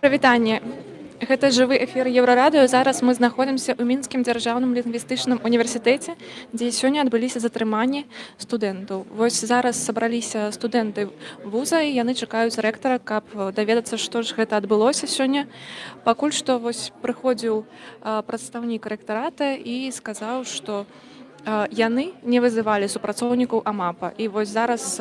Прывітанне. Гэта жывы эфір еўрарадыё. Зараз мы знаходзімся ў мінскім дзяржаўным лінгвістычным універсітэце, дзе сёння адбыліся затрыманні студэнтаў. Вось зараз сабраліся студэнты вуза і яны чакаюць рэктара, каб даведацца, што ж гэта адбылося сёння. Пакуль што вось прыходзіў прадстаўнік рэктарата і сказаў, што яны не вызывалі супрацоўнікаў АМАПа. І вось зараз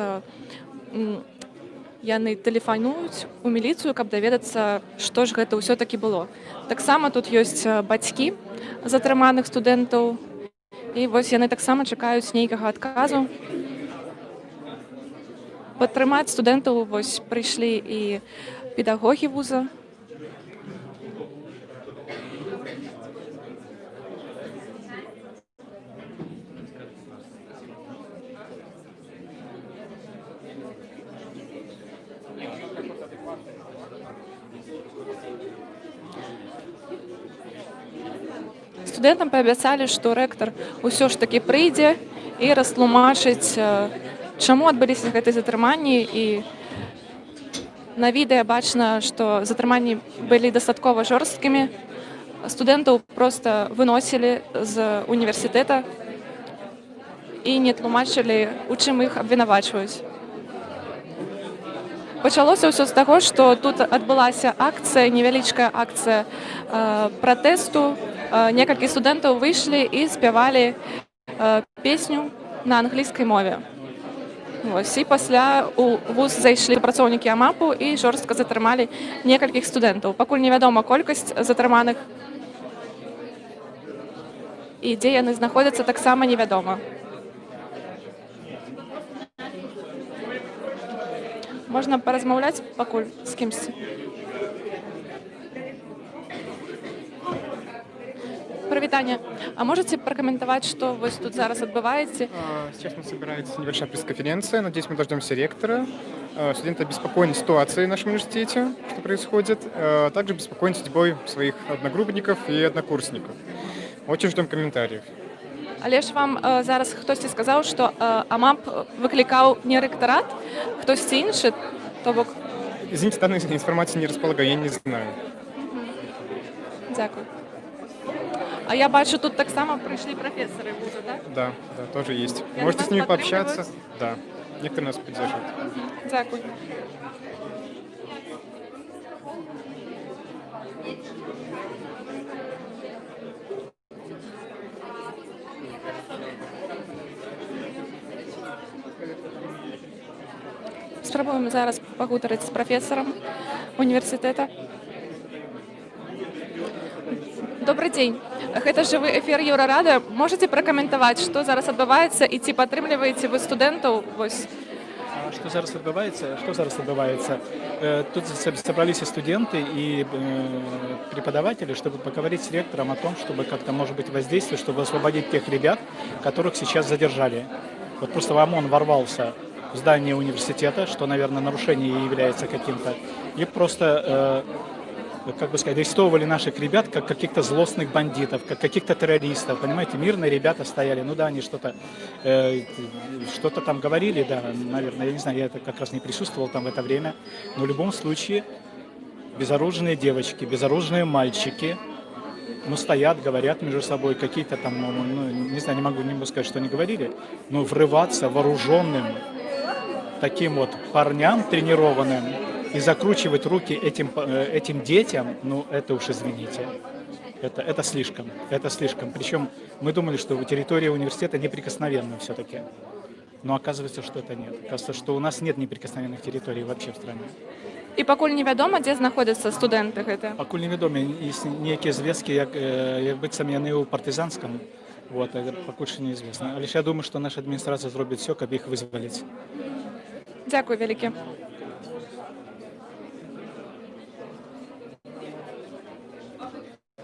яны тэлефануюць у міліцыю, каб даведацца, што ж гэта ўсё-такі было. Таксама тут ёсць бацькі затрыманых студэнтаў. І вось яны таксама чакаюць нейкага адказу. Падтрымаць студэнтаў вось прыйшлі і педагогі вуза. Студэнтам паабяцалі, што рэктар усё ж такі прыйдзе і растлумачыць, чаму адбыліся гэтыя затрыманні. І на відэа бачна, што затрыманні былі дастаткова жорсткімі. Студэнтаў проста выносілі з універсітэта і не тлумачылі, у чым іх абвінавачваюць. Пачалося ўсё з таго, што тут адбылася акцыя, невялічкая акцыя пратэсту. Некалькі студэнтаў выйшлі і спявалі песню на англійскай мове. Вось, і пасля у вуз зайшлі працоўнікі АМАПу і жорстка затрымалі некалькіх студэнтаў. Пакуль невядома колькасць затрыманых і дзе яны знаходзяцца, таксама невядома. Можна паразмаўляць пакуль з кімсьці. Прывітанне. А можете прокомментовать, что вы тут зараз отбываете? Сейчас у нас собирается небольшая пресс-конференция. Надеюсь, мы дождемся ректора. Студенты обеспокоены ситуацией в нашем университете, что происходит. Также обеспокоены судьбой своих одногруппников и однокурсников. Очень ждем комментариев. Але ж вам зараз хтосьці сказаў, што АМАП выклікаў не рэктарат, хтосьці іншы, то бок... Извините, данной информации не располагаю, я не знаю. Дякую. А я бачу, тут таксама пришли профессоры вуза, да? Да, тоже есть. Можете с ними пообщаться. Да, некоторые нас поддерживают. Дякую. Спробуем зараз пагутарыць з прафесарам універсітэта. Добрый дзень. Гэта жывы эфір еўрарадыё. Можете пракаментаваць, што зараз адбываецца і ці падтрымліваеце вы студэнтаў? Вось. Что зараз отбывается? Что зараз отбывается? Тут собрались и студенты, и преподаватели, чтобы поговорить с ректором о том, чтобы как-то, может быть, воздействовать, чтобы освободить тех ребят, которых сейчас задержали. Вот просто ОМОН ворвался в здание университета, что, наверное, нарушение является каким-то, и просто... как бы сказать, арестовывали наших ребят как каких-то злостных бандитов, как каких-то террористов, понимаете, мирные ребята стояли, ну да, они что-то там говорили, да, наверное, я не знаю, я это как раз не присутствовал там в это время, но в любом случае безоружные девочки, безоружные мальчики, ну, стоят, говорят между собой, какие-то там, ну, не знаю, не могу сказать, что они говорили, но врываться вооруженным таким вот парням тренированным и закручивать руки этим детям, ну, это уж извините. Это слишком. Причем мы думали, что территория университета неприкосновенна все-таки. Но оказывается, что это нет. Оказывается, что у нас нет неприкосновенных территорий вообще в стране. І пакуль невядома, дзе знаходзяцца студэнты гэтыя? Пакуль невядома, есть некие звесткі, як быццам яны ў партызанском. Вот, пакуль што неизвестно. Але я думаю, что наша адміністрацыя зробіць все, каб іх вызваліць. Дякую вялікі.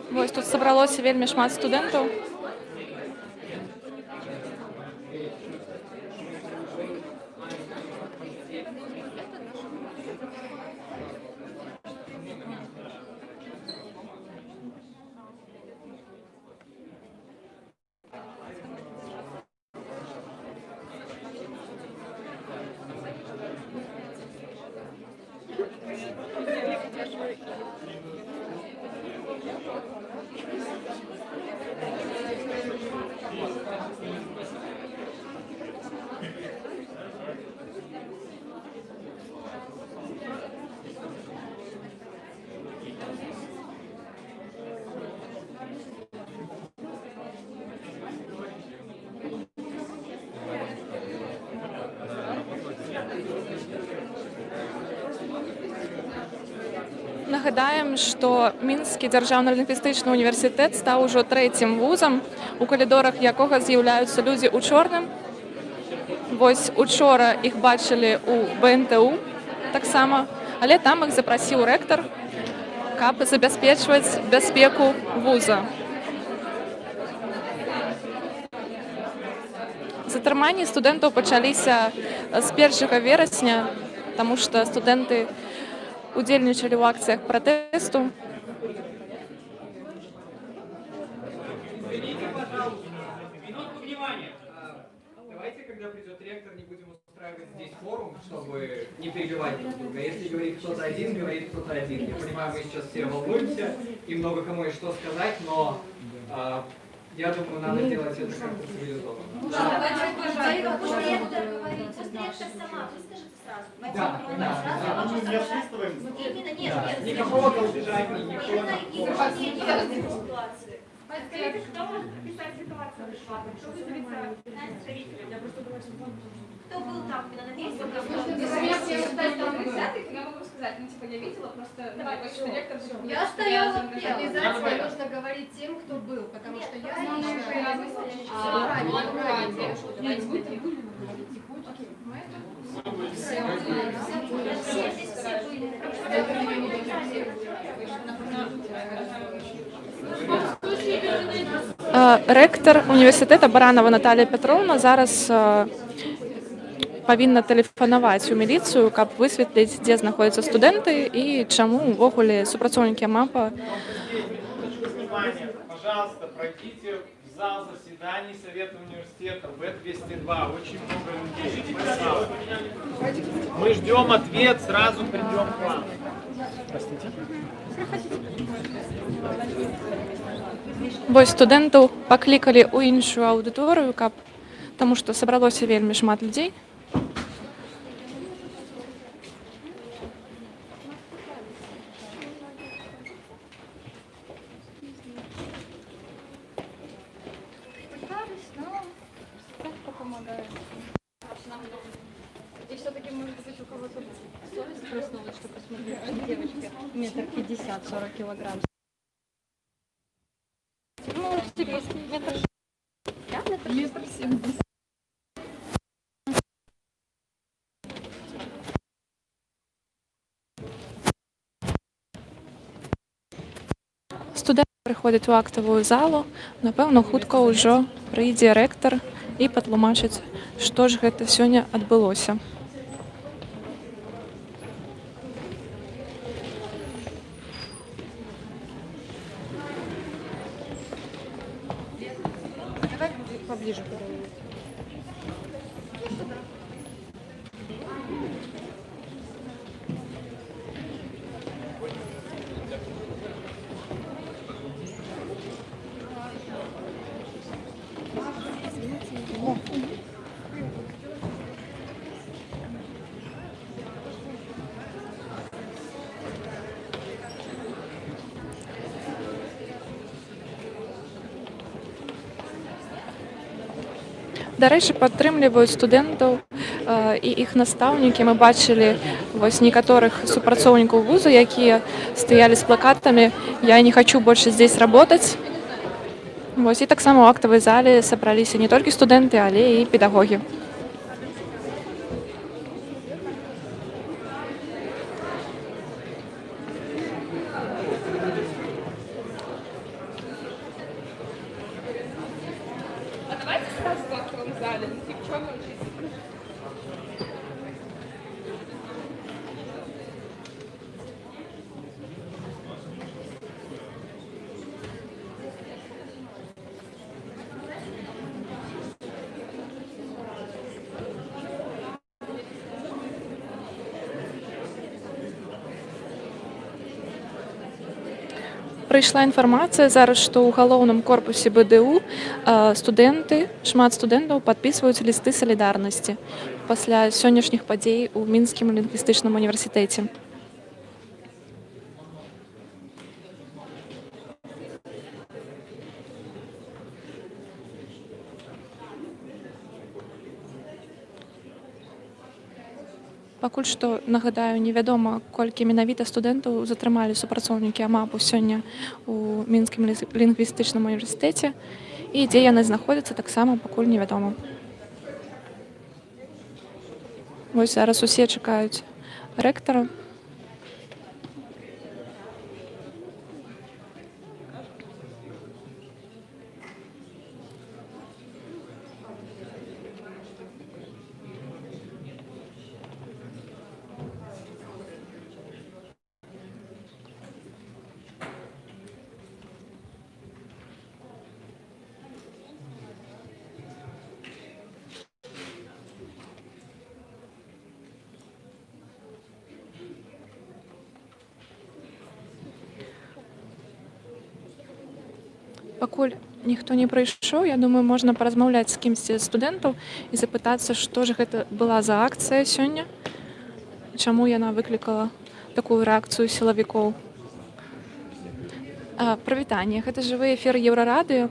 Вось тут сабралося вельмі шмат студэнтаў. Нагадаємо, що Мінський державний лінгвістичний університет став уже третім вузом, у коридорах якого з'являються люди у чорному. Ось учора їх бачили у БНТУ так само, але там їх запросив ректор, щоб забезпечувати безпеку вуза. Затримання студентів почалися з 1 вересня, тому що студенти удельничали в акціях протесту. Минутку внимания. Давайте, когда придет ректор, не будем устраивать здесь форум, чтобы не перебивать друг друга. Если говорит кто-то один, говорит кто-то один. Я понимаю, мы сейчас все волнуемся, и много кому есть что сказать, но я думаю, надо делать это как-то цивилизованно. Да, никакого колбежания, никакого. Скажите, кто может описать ситуацию адекватно? Что вызовется представителем? Я просто думаю, кто был там именно на месте? Я могу сказать, ну типа я видела, просто что ректор Я стояла обязательно нужно говорить тем, кто был, потому что я Ректор університету Баранова Наталія Петровна зараз повинна тэлефанаваць у міліцыю, каб высветліць, дзе знаходзяцца студэнты і чаму увогуле супрацоўнікі МАПа. Пожалуйста, пройдите в зал заседаний Совета университета В-202. Очень много людей. Пожалуйста. Мы ждем ответ, сразу придем к вам. Вось студэнтаў паклікалі ў іншую аўдыторыю, таму што сабралося вельмі шмат людзей. И все-таки, может быть, у кого-то совесть проснулась, что посмотреть, девочка, 1,50 м, 40 килограмм. Ну, типа, метр... Я метр 70. Студэнты прыходзяць у актавую залу, напэўна, хутка ўжо прыйдзе рэктар і патлумачыць, што ж гэта сёння адбылося. Давай поближе подойдем. Дарэчы, падтрымліваюць студэнтаў і іх настаўнікі. Мы бачылі вось некаторых супрацоўнікаў вуза, якія стаялі з плакатамі «Я не хочу больше здесь работать». Вось, і таксама ў актавай зале сабраліся не толькі студэнты, але і педагогі. А давайте сразу в актовом зале, в чем он чистит? Прыйшла інфармацыя зараз, што ў галоўным корпусе БДУ шмат студэнтаў падпісваюць лісты салідарнасці пасля сённяшніх падзей у Мінскім лінгвістычным універсітэце. Пакуль што, нагадаю, невядома, колькі менавіта студэнтаў затрымалі супрацоўнікі АМАПу сёння ў мінскім лінгвістычным універсітэце і дзе яны знаходзяцца, таксама пакуль невядома. Вось зараз усе чакаюць рэктара. Пакуль ніхто не прыйшоў, я думаю, можна паразмаўляць з кімсьці з студэнтаў і запытацца, што ж гэта была за акцыя сёння, чаму яна выклікала такую рэакцыю сілавікоў. Прывітанне, гэта жывы эфір Еўрарадыё.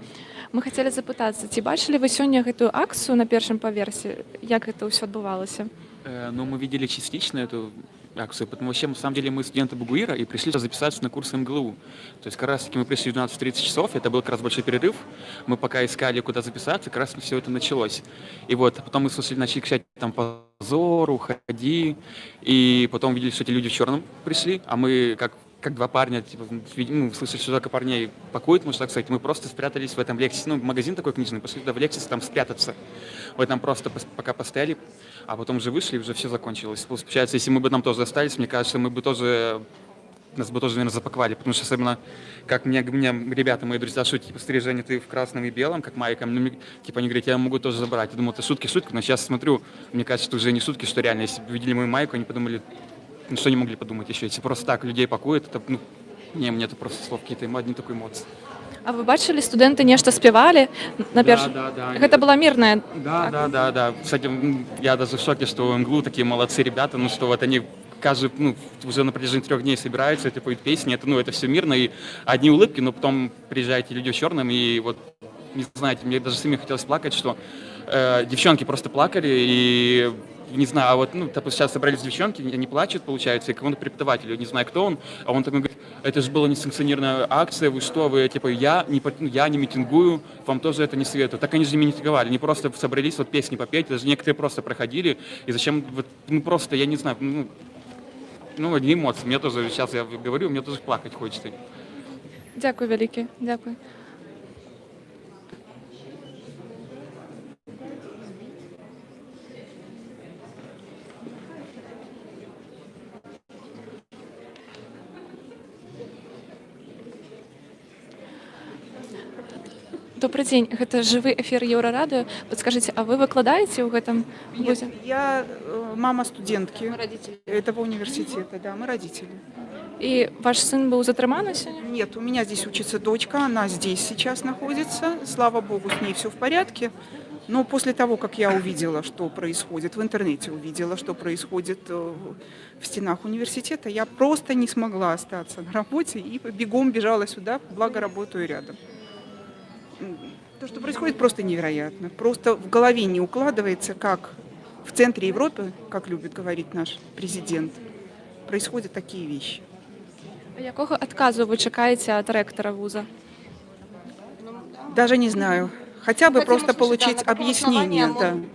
Мы хацелі запытацца, ці бачылі вы сёння гэтую акцыю на першым паверсе, як гэта ўсё адбывалася? Ну, мы видели частично эту акцию, потому что, на самом деле, мы студенты Бугуира и пришли записаться на курсы МГЛУ. То есть, как раз таки мы пришли в 12:30 часов, это был как раз большой перерыв. Мы пока искали, куда записаться, как раз все это началось. И вот, потом мы слышали, начали кричать там позор, уходи. И потом увидели, что эти люди в черном пришли, а мы как два парня, типа, слышали, что только парней пакуют, можно так сказать, мы просто спрятались в этом Лексисе, магазин такой книжный, пошли туда в Лексис, там спрятаться. Вот там просто пока постояли, а потом уже вышли, и уже все закончилось. Получается, если мы бы там тоже остались, мне кажется, нас бы тоже, наверное, запаковали, потому что особенно, как меня ребята, мои друзья шутят, типа, смотри, Женя, ты в красном и белом, как майком, ну, типа, они говорят, я могу тоже забрать. Я думал, это шутки, но сейчас смотрю, мне кажется, что уже не шутки, что реально, если бы видели мою майку, они подумали, ну, что не могли подумать еще, если просто так людей пакуют, это, ну, мне это просто слов какие-то, одни такой эмоции. А вы бачылі, студэнты нешта спявалі на першым? Да. Гэта была мирная. Да. Кстати, я даже в шоке, что в МГЛУ такие молодцы ребята, ну что вот они уже на протяжении 3 дней собираются, это поют песни, это все мирно, и одни улыбки, но потом приезжают люди в черном, и вот, не знаете, мне даже самим хотелось плакать, что девчонки просто плакали, и не знаю, а вот, сейчас собрались девчонки, они плачут, получается, и какому-то преподавателю, не знаю, кто он, а он такой говорит, это же была несанкционированная акция, вы что, типа, я не митингую, вам тоже это не советую. Так они же не митинговали, они просто собрались вот песни попеть, даже некоторые просто проходили, и зачем, просто, я не знаю, одни эмоции, мне тоже, сейчас я говорю, мне тоже плакать хочется. Дякую велике, дякую. Добрый день, это живый эфир Еврорадио. Подскажите, а вы выкладаете в этом вузе? Нет, я мама студентки Родители. этого университета, да, мы родители. И ваш сын был затрыманы сегодня? Нет, у меня здесь учится дочка, она здесь сейчас находится, слава богу, с ней все в порядке. Но после того, как я увидела, что происходит, в интернете увидела, что происходит в стенах университета, я просто не смогла остаться на работе и бегом бежала сюда, благо работаю рядом. То, что происходит, просто невероятно. Просто в голове не укладывается, как в центре Европы, как любит говорить наш президент, происходят такие вещи. Якого отказу вы чекаете от ректора вуза? Даже не знаю. Хотя бы просто слушать, получить на каком объяснение, основании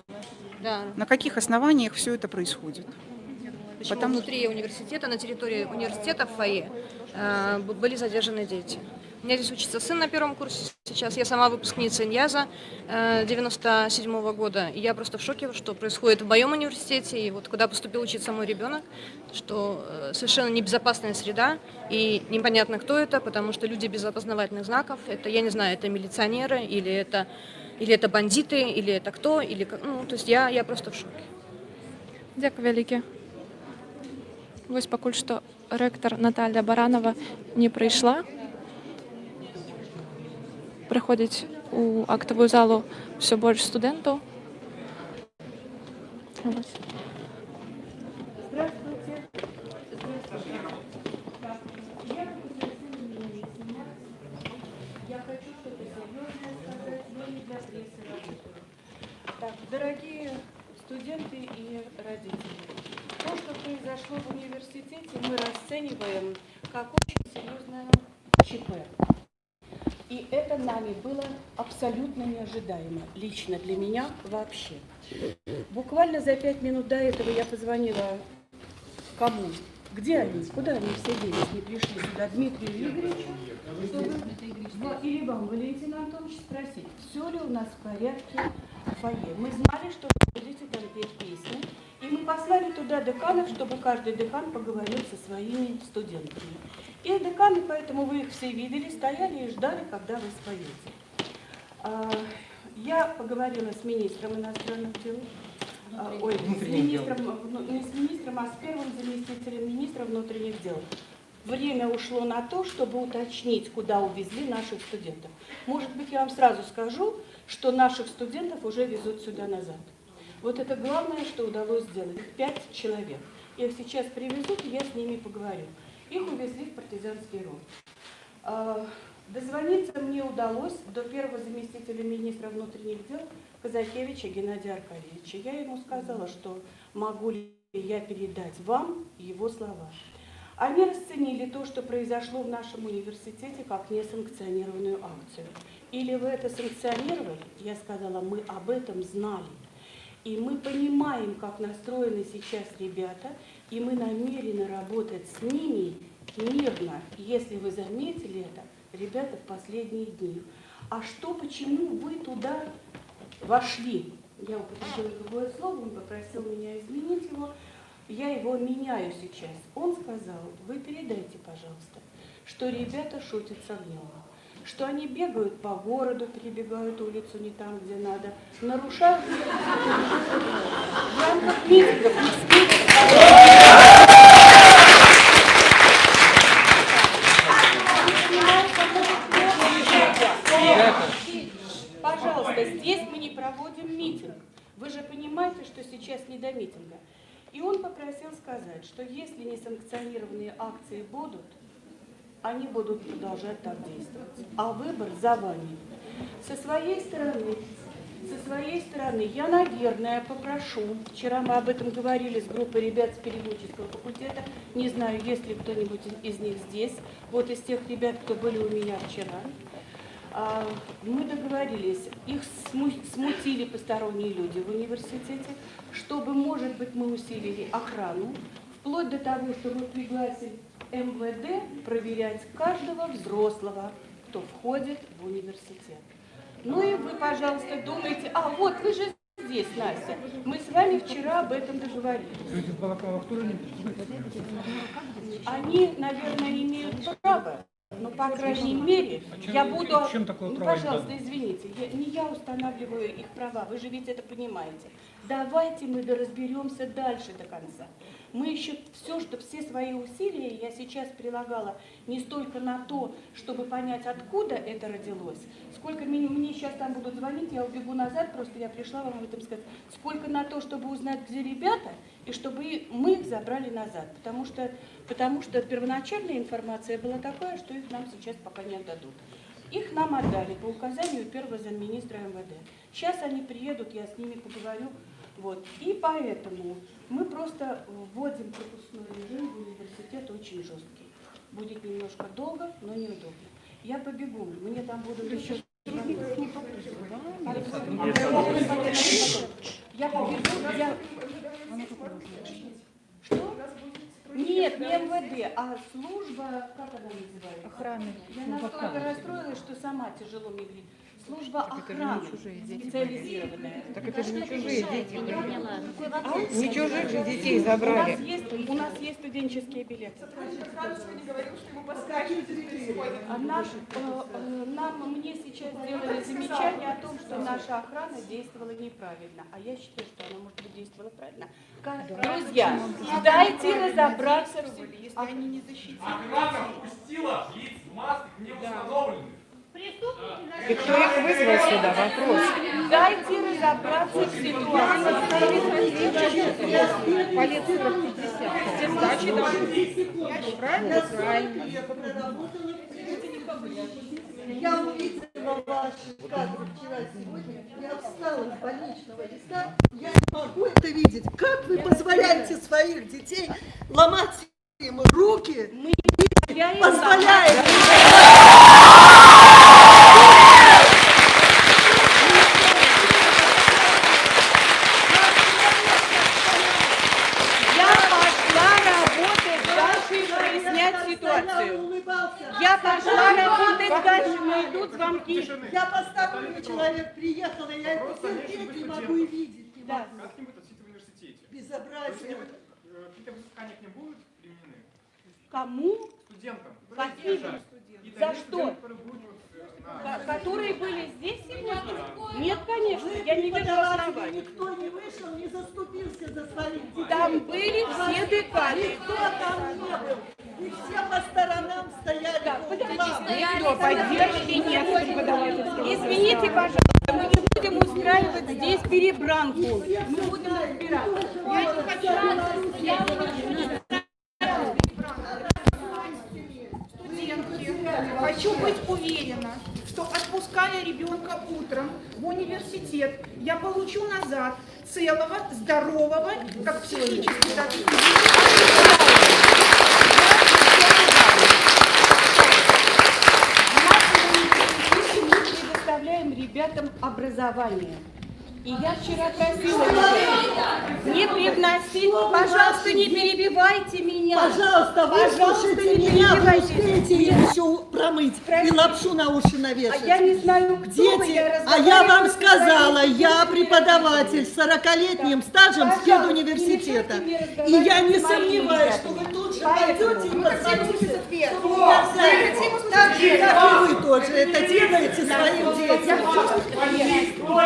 да. На каких основаниях все это происходит. Почему внутри университета, на территории университета в фойе были задержаны дети. У меня здесь учится сын на 1 курсе сейчас. Я сама выпускница Иньяза 97-го года. И я просто в шоке, что происходит в моем университете. И вот куда поступил учиться мой ребенок, что совершенно небезопасная среда. И непонятно, кто это, потому что люди без опознавательных знаков. Это, я не знаю, это милиционеры, или это бандиты, или это кто. То есть я просто в шоке. Дякую велике. Вось пакуль што рэктар Наталья Баранова не прыйшла. Прыходзіць у актавую залу ўсё больш студэнтаў. Дорогие студенты и родители, то, что университете мы расцениваем как очень серьезное ЧП. И это нами было абсолютно неожидаемо, лично для меня вообще. Буквально за 5 минут до этого я позвонила кому? Где они? Куда они все делись? Не пришли сюда Дмитрию Игоревичу, или вам, Валентин Антонович, спросить, все ли у нас в порядке в фойе. Мы знали, что вы будете там петь песни, и мы послали туда деканов, чтобы каждый декан поговорил со своими студентами. И деканы, поэтому вы их все видели, стояли и ждали, когда вы споете. Я поговорила с министром иностранных дел, с министром, не с министром, а с первым заместителем министра внутренних дел. Время ушло на то, чтобы уточнить, куда увезли наших студентов. Может быть, я вам сразу скажу, что наших студентов уже везут сюда назад. Вот это главное, что удалось сделать. 5 человек. Их сейчас привезут, и я с ними поговорю. Их увезли в партизанский ров. Дозвониться мне удалось до первого заместителя министра внутренних дел Казакевича Геннадия Аркадьевича. Я ему сказала, что могу ли я передать вам его слова. Они расценили то, что произошло в нашем университете, как несанкционированную акцию. Или вы это санкционировали? Я сказала, мы об этом знали. И мы понимаем, как настроены сейчас ребята, и мы намерены работать с ними мирно. Если вы заметили это, ребята, в последние дни. А что, почему вы туда вошли? Я употребила другое слово, он попросил меня изменить его. Я его меняю сейчас. Он сказал, вы передайте, пожалуйста, что ребята шутят с огнем, что они бегают по городу, перебегают улицу не там, где надо, нарушают в рамках митингов. Пожалуйста, здесь мы не проводим митинг. Вы же понимаете, что сейчас не до митинга. И он попросил сказать, что если несанкционированные акции будут, они будут продолжать так действовать. А выбор за вами. Со своей стороны, я, наверное, попрошу, вчера мы об этом говорили с группой ребят с переводческого факультета, не знаю, есть ли кто-нибудь из них здесь, вот из тех ребят, кто были у меня вчера, мы договорились, их смутили посторонние люди в университете, чтобы, может быть, мы усилили охрану, вплоть до того, что мы пригласили МВД проверять каждого взрослого, кто входит в университет. Ну и вы, пожалуйста, думаете, вот вы же здесь, Настя, мы с вами вчера об этом договорились. Они, наверное, имеют право. Но, по крайней мере, я буду... пожалуйста, извините, не я устанавливаю их права, вы же ведь это понимаете. Давайте мы разберемся дальше до конца. Мы еще все свои усилия я сейчас прилагала не столько на то, чтобы понять, откуда это родилось, сколько мне сейчас там будут звонить, я убегу назад, просто я пришла вам об этом сказать, сколько на то, чтобы узнать, где ребята, и чтобы мы их забрали назад. Потому что первоначальная информация была такая, что их нам сейчас пока не отдадут. Их нам отдали по указанию первого замминистра МВД. Сейчас они приедут, я с ними поговорю. Вот. И поэтому мы просто вводим пропускной режим в университет очень жесткий. Будет немножко долго, но неудобно. Я побегу, мне там будут еще... Я побегу, Что? Нет, не МВД, а служба, как она называется? Охраны. Я настолько расстроилась, что сама тяжело мне говорить. Служба охраны, специализированная. Так это же не чужие дети. Не чужих же детей забрали. У нас есть студенческие билеты. Мне сейчас сделали замечание о том, что наша охрана действовала неправильно. А я считаю, что она, может быть, действовала правильно. Друзья, дайте разобраться в себе. Если они не защитили. Охрана впустила лиц в масках не установленных. И кто их вызвал сюда? Вопрос. Дайте разобраться в ситуации. Полиция 50. Значит, правильно? Правильно. Я увидела ваши кадры вчера, сегодня. Я встала с больничного листа. Я не могу это видеть. Как вы позволяете своих детей ломать ему руки, Мы позволяем. Я пошла работать дальше и прояснять ситуацию. Я пошла работать дальше, но идут звонки. Я посторонний человек приехала, я это терпеть не могу и видеть. Да. Как к ним будут относиться в университете? Безобразие. Какие-то взыскания к ним будут применены? Кому? Студентам. Каким? И За дальше что? студенты, которые будут на... Которые были здесь сегодня? Нет, конечно, я не вижу Преподаватели, оснований. никто не вышел, не заступился за своих детей. Там были все деканы. Никто там не был. И все по сторонам стояли. Так, по углам. Никто поддержки нет преподавательского. Извините, пожалуйста, мы не будем устраивать здесь перебранку. Мы будем разбираться. Хочу быть уверена, что отпуская ребенка утром в университет, я получу назад целого, здорового, как психически, так и физически. Мы предоставляем ребятам образование. И я вчера просила ребят не привносить, пожалуйста, не перебивайте меня. Пожалуйста, выслушайте не меня, вы перебивайте. успеете им еще промыть и лапшу на уши А навешать. я не знаю, кто вы, Дети, я а я вам разговариваю с сказала, своими я детьми. преподаватель с 40-летним стажем с Пожалуйста, педуниверситета. не мешайте И мне я не разговаривать с моими сомневаюсь, что ребятами. вы тут же Поэтому пойдете и позвоните, чтобы меня взяли. Так же, как и вы тоже это делаете своим детям.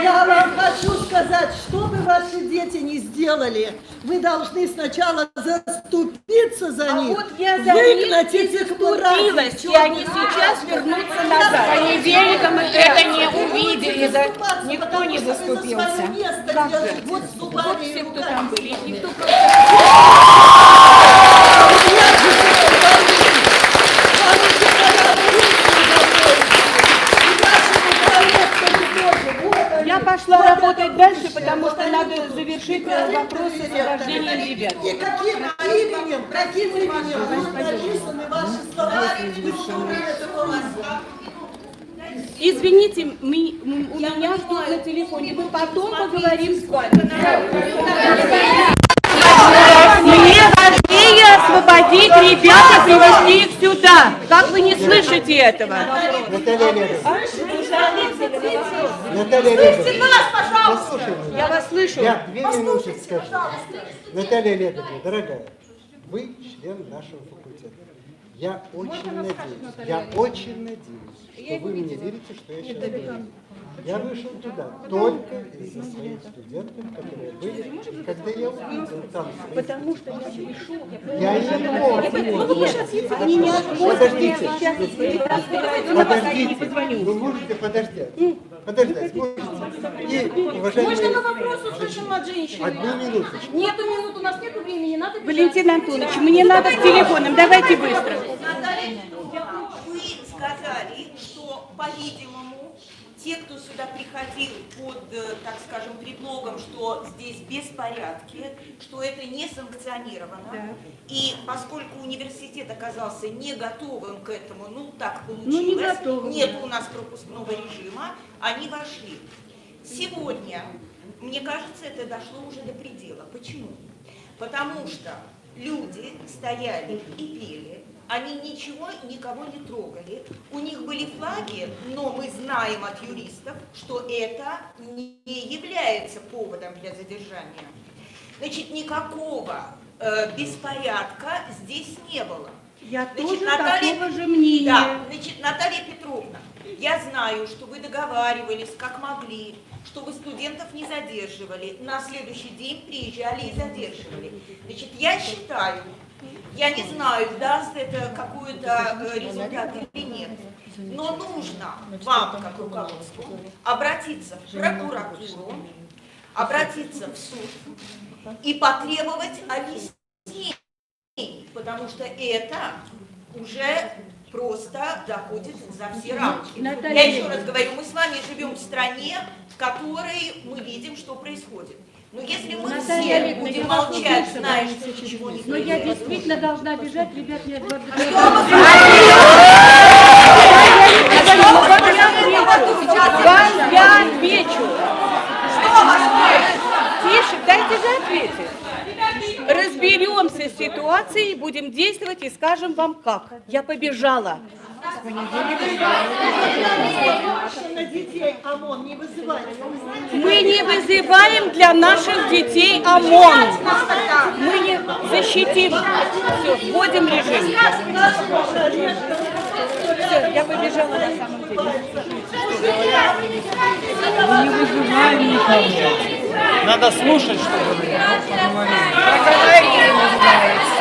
Я вам хочу сказать, что бы ваши дети не сделали, вы должны сначала заступиться за А них, вот я за выгнать них и этих заступилась, мразей. и они сейчас вернутся назад. Понедельником мы это не увидели, никто не заступился. Вот Вот все, кто там были, никто Я пошла работать дальше, потому что надо завершить вопросы с рождением ребят. И каким именем будут написаны ваши слова в истории этого места? Извините, у меня ждут на телефоне. Мы потом поговорим с вами. Мне важнее освободить ребят и привести их сюда. Как вы не слышите этого? Наталья Олеговна. Наталья Олеговна. Я вас слышу. Я 2 минуты скажу. Наталья Олеговна, дорогая, вы член нашего факультета. Я очень надеюсь, что вы мне верите, что я сейчас говорю. Я вышел туда только из-за своих студентов, которые были, когда я увидел там своих. Потому что я пришел. Я не мог. Они не Подождите. не позвоню. Вы можете подождать? Подождать можете? И, уважаемые... Можно мы вопрос услышим от женщины? 1 минуточку. Нету минут, у нас нету времени, надо бежать. Валентин Антонович, мне надо с телефоном. Давайте быстро. Вы сказали, что, по-видимому, те, кто сюда приходил под, так скажем, предлогом, что здесь беспорядки, что это не санкционировано, Да. и поскольку университет оказался не готовым к этому, ну так не получилось, готовым. нет у нас пропускного режима, они вошли. Сегодня, мне кажется, это дошло уже до предела. Почему? Потому что люди стояли и пели, они ничего, никого не трогали. У них были флаги, но мы знаем от юристов, что это не является поводом для задержания. Значит, никакого беспорядка здесь не было. Я Значит, тоже такого же мнения. Да, значит, Наталья Петровна, я знаю, что вы договаривались как могли, что вы студентов не задерживали, на следующий день приезжали и задерживали. Значит, я считаю, я не знаю, даст это какой-то результат или нет, но нужно вам, как руководству, обратиться в прокуратуру, обратиться в суд и потребовать объяснений, потому что это уже просто доходит за все рамки. Наталья Я еще раз говорю, мы с вами живем в стране, в которой мы видим, что происходит. Но если мы Наталья все Олеговна, будем я могу молчать, больше зная, говорить что ничего не Но я произойдет, действительно должна бежать, ребят, я Вам я отвечу. Тише, дайте же ответить. Разберемся с ситуацией, будем действовать и скажем вам как. Я побежала. На детей ОМОН не вызывайте. Мы не вызываем для наших детей ОМОН. Мы не защитим. Все, вводим режим. Все, я побежала на самом деле. Мы не вызываем никого. Надо слушать, что говорят. Проговорили, называется.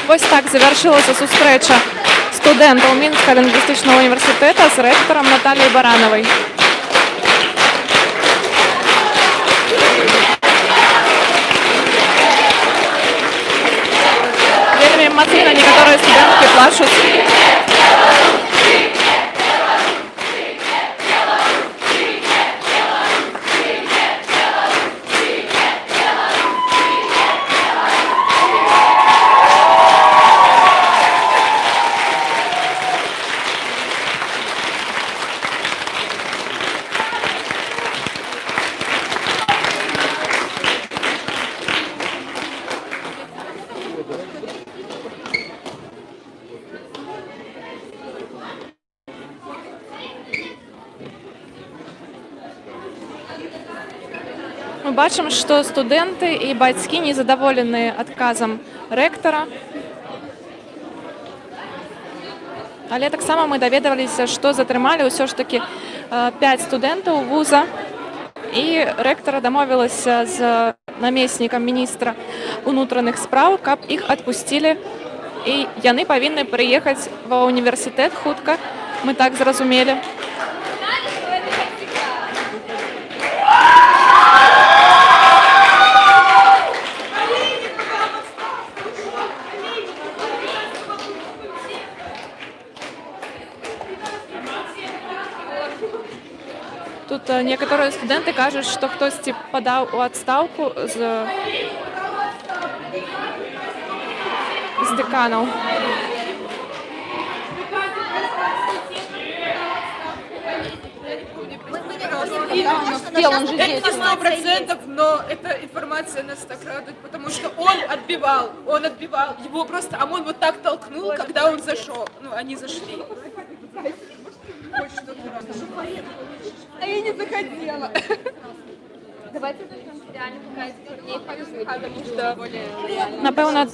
Ось так завершилася зустріча студентів Мінського лінгвістичного університету з ректором Наталією Барановою. Вельми емоційно некоторые студентки плачуть. Ми бачимо, що студенти і батьки не задоволені відказом ректора. Але так само ми довідувалися, що затримали все ж таки 5 студентів вуза. І ректора домовилася з намісником міністра внутрішніх справ, щоб їх відпустили. І вони повинні приїхати в університет хутко, ми так зрозуміли. Тут некоторые студенты кажуть, що хтось подав у відставку з деканов. Это 100%, но эта информация нас так радует, потому что он отбивал, его просто ОМОН вот так толкнул, когда он зашел, ну они зашли. А я не захотела. Давайте Напевно,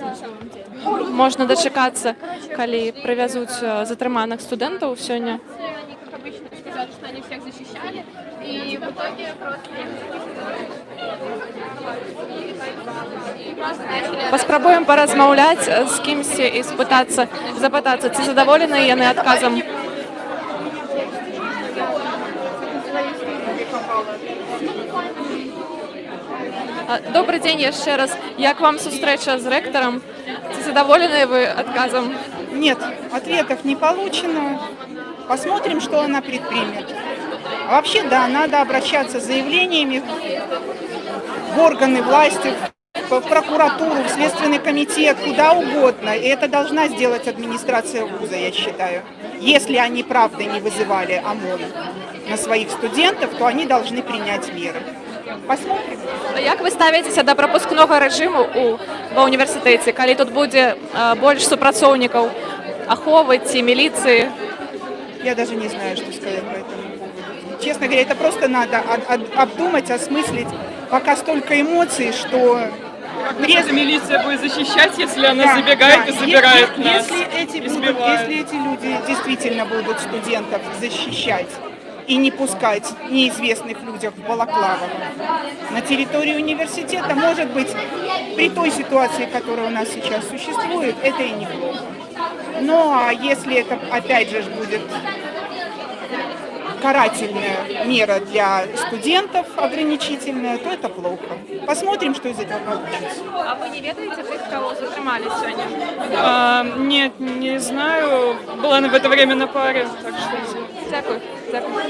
можна дочекатися, коли привезуть затриманих студентів сьогодні. Они, как обычно, сказали, что они всех защищали, и в итоге просто Поспробуємо порозмовляти з кимось і запитатися, чи задоволені вони відказом. Добрий день ще раз. Як вам зустріча з ректором? Чи задоволені ви відказом? Нет, ответов не получено. Посмотрим, что она предпримет. А вообще, да, надо обращаться с заявлениями в органы власти, в прокуратуру, в Следственный комитет, куда угодно. И это должна сделать администрация вуза, я считаю. Если они правда не вызывали ОМОН на своих студентов, то они должны принять меры. Посмотрим. Як ви ставитеся до пропускного режиму в університеті, коли тут буде більше супрацовників ахови ці міліції? Я даже не знаю, что сказать по этому поводу. Честно говоря, это просто надо обдумать, осмыслить. Пока столько эмоций, что... Как милиция будет защищать, если она забегает и забирает нас, если эти люди действительно будут студентов защищать и не пускать неизвестных людей в балаклавах на территории университета, может быть, при той ситуации, которая у нас сейчас существует, это и неплохо. Ну а если это, опять же, будет карательная мера для студентов, ограничительная, то это плохо. Посмотрим, что из этого получится. А ви не ведаєте тих, кого затримали сьогодні? Нет, не знаю. Была в это время на паре, так что... Дякую. Дякую.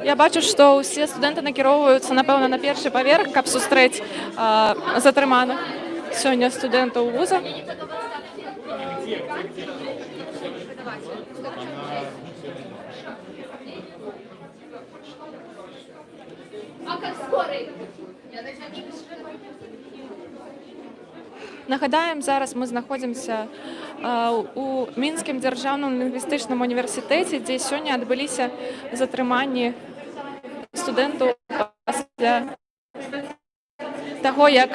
Я бачу, що усі студенти накеровуються, напевно, на перший поверх, каб зустріти затриманих сьогодні студентів вуза. Нагадаємо, зараз ми знаходимося у Мінському державному лінгвістичному університеті, де сьогодні відбулися затримання студентів після того, як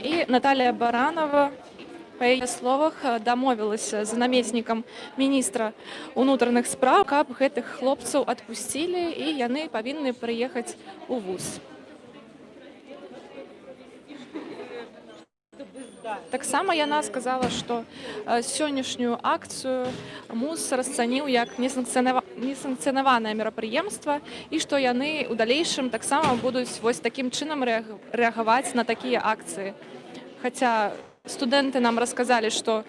і Наталія Баранова, по її словах, домовилася з намесником міністра внутрішніх справ, каб гэтых хлопців відпустили і вони повинні приїхати у вуз. Так само яна сказала, што сённяшнюю акцыю МУЗ расцаніў як несанкцыянаванае мерапрыемства і што яны ў далейшым таксама будуць вось такім чынам рэагаваць на такія акцыі. Хаця студэнты нам расказалі, што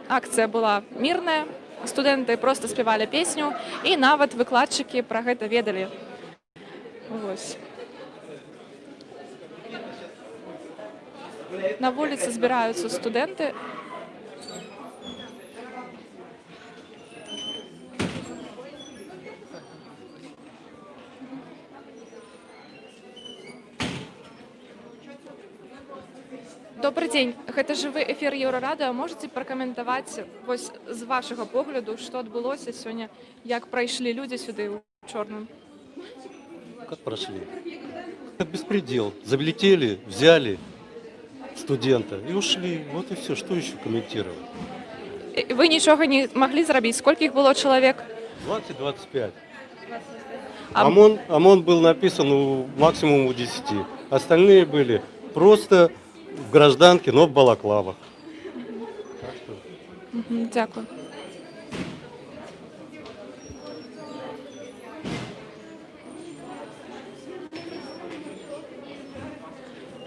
акцыя была мірная, студэнты проста спявалі песню і нават выкладчыкі пра гэта ведалі. Вось. На вуліцы збіраюцца студэнты. Добрый дзень, гэта жывы эфір Еўрарадыо. Можаце пракаментаваць вось з вашага погляду, што адбылося сёння, як прайшлі людзі сюды ў чорным? Как прошли? Как беспредел. Залетели, взяли студента и ушли. Вот и все. Что еще комментировать? Вы нічога не маглі зрабіць? Сколько іх было чалавек? 20-25. ОМОН был написан максимум у 10. Остальные были просто в гражданке, но в балаклавах. Дякую.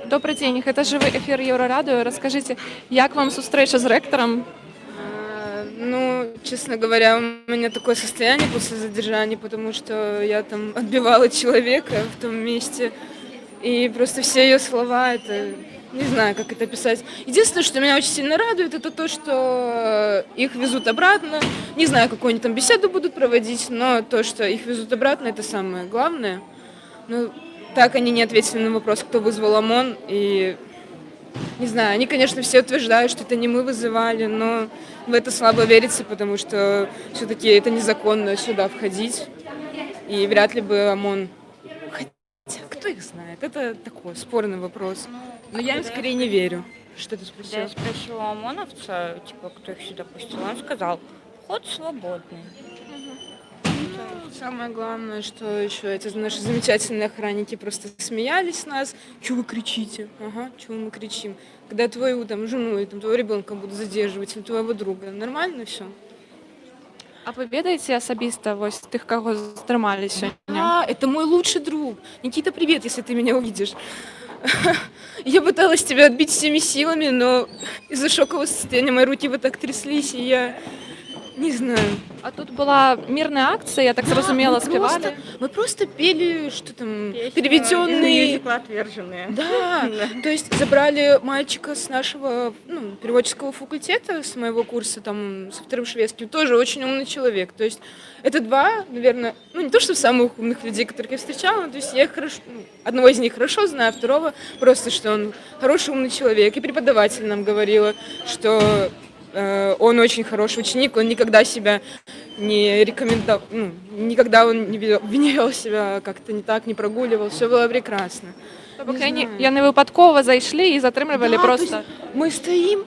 Добрый день, это живый эфир Еврорадио. Расскажите, як вам сустрэча с ректором? Ну, честно говоря, у меня такое состояние после задержания, потому что я там отбивала человека в том месте, и просто все ее слова, это не знаю, как это писать. Единственное, что меня очень сильно радует, это то, что их везут обратно. Не знаю, какую они там беседу будут проводить, но то, что их везут обратно, это самое главное. Ну, так они не ответили на вопрос, кто вызвал ОМОН, и не знаю, они, конечно, все утверждают, что это не мы вызывали, но в это слабо верится, потому что все-таки это незаконно сюда входить, и вряд ли бы ОМОН... Хотя, кто их знает, это такой спорный вопрос, но я им скорее не верю. Что ты спросила? Я спросила ОМОНовца, типа, кто их сюда пустил, он сказал, вход свободный. Самое главное, что еще эти наши замечательные охранники просто смеялись с нас. Чего вы кричите? Ага, чего мы кричим? Когда твою там жену и там, твоего ребенка будут задерживать, или твоего друга, нормально все? А вы ведаете особисто вось тых, кого затрымали сегодня? А, это мой лучший друг. Никита, привет, если ты меня увидишь. Я пыталась тебя отбить всеми силами, но из-за шокового состояния мои руки вот так тряслись, и я не знаю. А тут была мирная акция, я так зрозумела, спевали. Мы просто пели, что там, переведенные... отверженные. Да, то есть забрали мальчика с нашего переводческого факультета, с моего курса, там, со вторым шведским, тоже очень умный человек. То есть это два, наверное, не то, что самых умных людей, которых я встречала, то есть я их хорошо, одного из них хорошо знаю, второго просто, что он хороший умный человек. И преподаватель нам говорила, что он очень хороший ученик, он никогда себя не рекомендовал, никогда он не вел себя как-то не так, не прогуливал, все было прекрасно. Я не випадково зайшли і затримували просто. Мы стоим,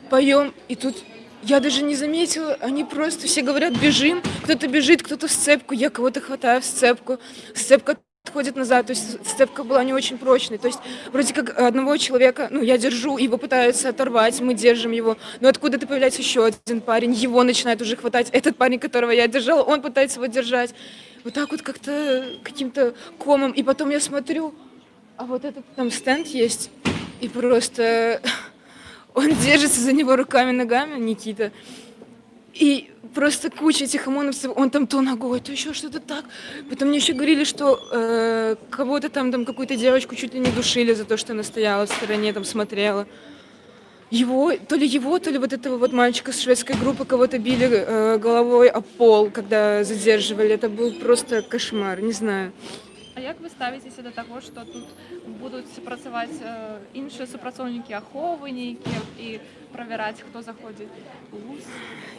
поем, и тут я даже не заметила, они просто все говорят «бежим», кто-то бежит, кто-то в сцепку, я кого-то хватаю в сцепку, сцепка отходит назад, то есть сцепка была не очень прочной, то есть вроде как одного человека, ну, я держу, его пытаются оторвать, мы держим его, но откуда-то появляется еще один парень, его начинает уже хватать, этот парень, которого я держала, он пытается его держать, вот так вот как-то каким-то комом, и потом я смотрю, а вот этот там стенд есть, и просто он держится за него руками, ногами, Никита, и просто куча этих ОМОНовцев, он там то ногой, то еще что-то так. Потом мне еще говорили, что кого-то там какую-то девочку чуть ли не душили за то, что она стояла в стороне, там смотрела. Его, то ли вот этого вот мальчика с шведской группы кого-то били головой об пол, когда задерживали. Это был просто кошмар, не знаю. А як ви ставитеся до того, що тут будуть працювати інші супрацовники оховувальників і перевіряти, хто заходить у вуз?